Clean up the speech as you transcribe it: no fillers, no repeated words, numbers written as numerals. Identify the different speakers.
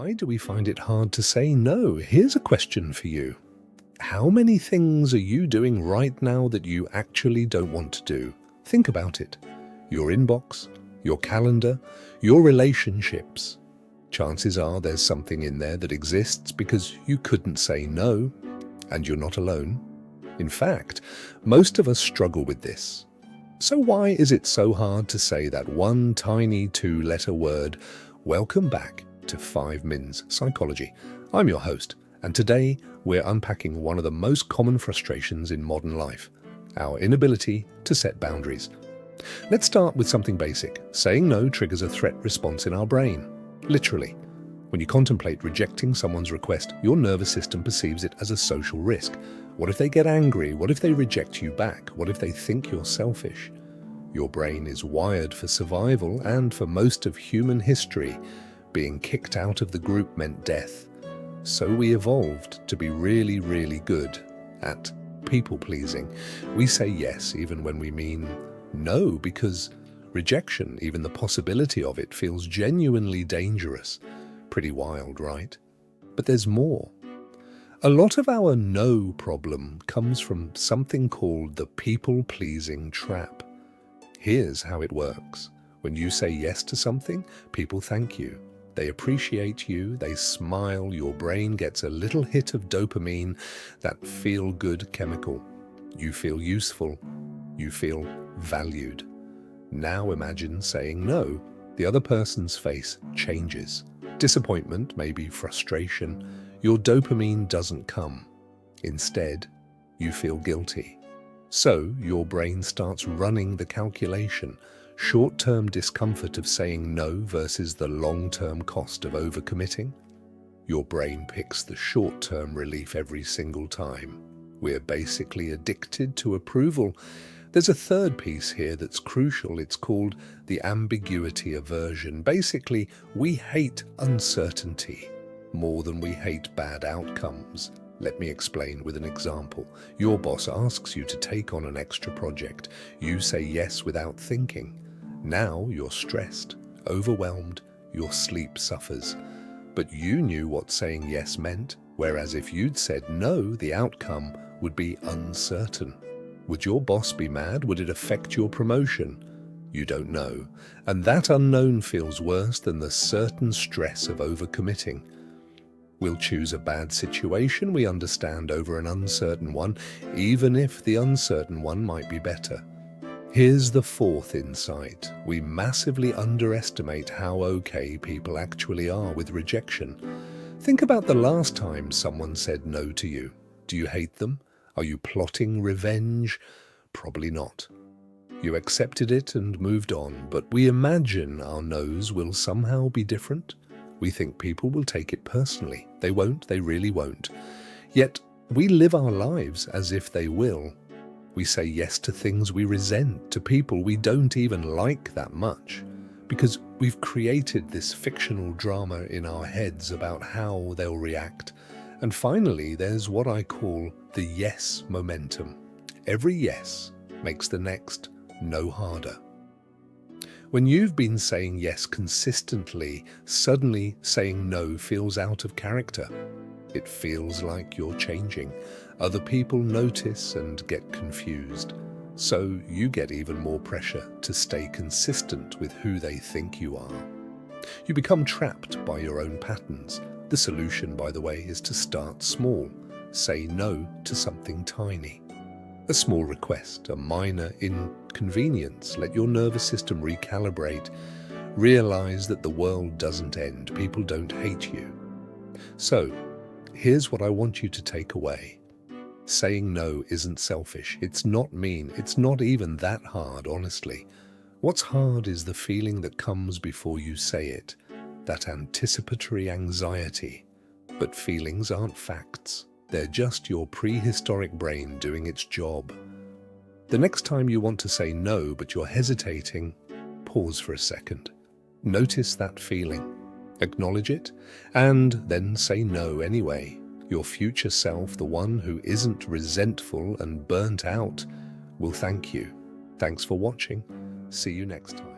Speaker 1: Why do we find it hard to say no? Here's a question for you. How many things are you doing right now that you actually don't want to do? Think about it. Your inbox, your calendar, your relationships. Chances are there's something in there that exists because you couldn't say no, and you're not alone. In fact, most of us struggle with this. So why is it so hard to say that one tiny two-letter word? Welcome back to 5 Mins Psychology. I'm your host, and today we're unpacking one of the most common frustrations in modern life, our inability to set boundaries. Let's start with something basic. Saying no triggers a threat response in our brain. Literally. When you contemplate rejecting someone's request, your nervous system perceives it as a social risk. What if they get angry? What if they reject you back? What if they think you're selfish? Your brain is wired for survival, and for most of human history, being kicked out of the group meant death. So we evolved to be really, really good at people-pleasing. We say yes even when we mean no, because rejection, even the possibility of it, feels genuinely dangerous. Pretty wild, right? But there's more. A lot of our no problem comes from something called the people-pleasing trap. Here's how it works. When you say yes to something, people thank you. They appreciate you, they smile, your brain gets a little hit of dopamine, that feel-good chemical. You feel useful, you feel valued. Now imagine saying no. The other person's face changes. Disappointment, maybe frustration. Your dopamine doesn't come. Instead, you feel guilty. So your brain starts running the calculation. Short-term discomfort of saying no versus the long-term cost of overcommitting. Your brain picks the short-term relief every single time. We're basically addicted to approval. There's a third piece here that's crucial. It's called the ambiguity aversion. Basically, we hate uncertainty more than we hate bad outcomes. Let me explain with an example. Your boss asks you to take on an extra project. You say yes without thinking. Now you're stressed, overwhelmed, your sleep suffers. But you knew what saying yes meant, whereas if you'd said no, the outcome would be uncertain. Would your boss be mad? Would it affect your promotion? You don't know. And that unknown feels worse than the certain stress of overcommitting. We'll choose a bad situation we understand over an uncertain one, even if the uncertain one might be better. Here's the fourth insight. We massively underestimate how okay people actually are with rejection. Think about the last time someone said no to you. Do you hate them? Are you plotting revenge? Probably not. You accepted it and moved on, but we imagine our no's will somehow be different. We think people will take it personally. They won't, they really won't. Yet we live our lives as if they will. We say yes to things we resent, to people we don't even like that much, because we've created this fictional drama in our heads about how they'll react. And finally, there's what I call the yes momentum. Every yes makes the next no harder. When you've been saying yes consistently, suddenly saying no feels out of character. It feels like you're changing. Other people notice and get confused. So you get even more pressure to stay consistent with who they think you are. You become trapped by your own patterns. The solution, by the way, is to start small. Say no to something tiny. A small request, a minor inconvenience. Let your nervous system recalibrate. Realize that the world doesn't end. People don't hate you. So, here's what I want you to take away. Saying no isn't selfish. It's not mean. It's not even that hard, honestly. What's hard is the feeling that comes before you say it. That anticipatory anxiety. But feelings aren't facts. They're just your prehistoric brain doing its job. The next time you want to say no, but you're hesitating, pause for a second. Notice that feeling. Acknowledge it, and then say no anyway. Your future self, the one who isn't resentful and burnt out, will thank you. Thanks for watching. See you next time.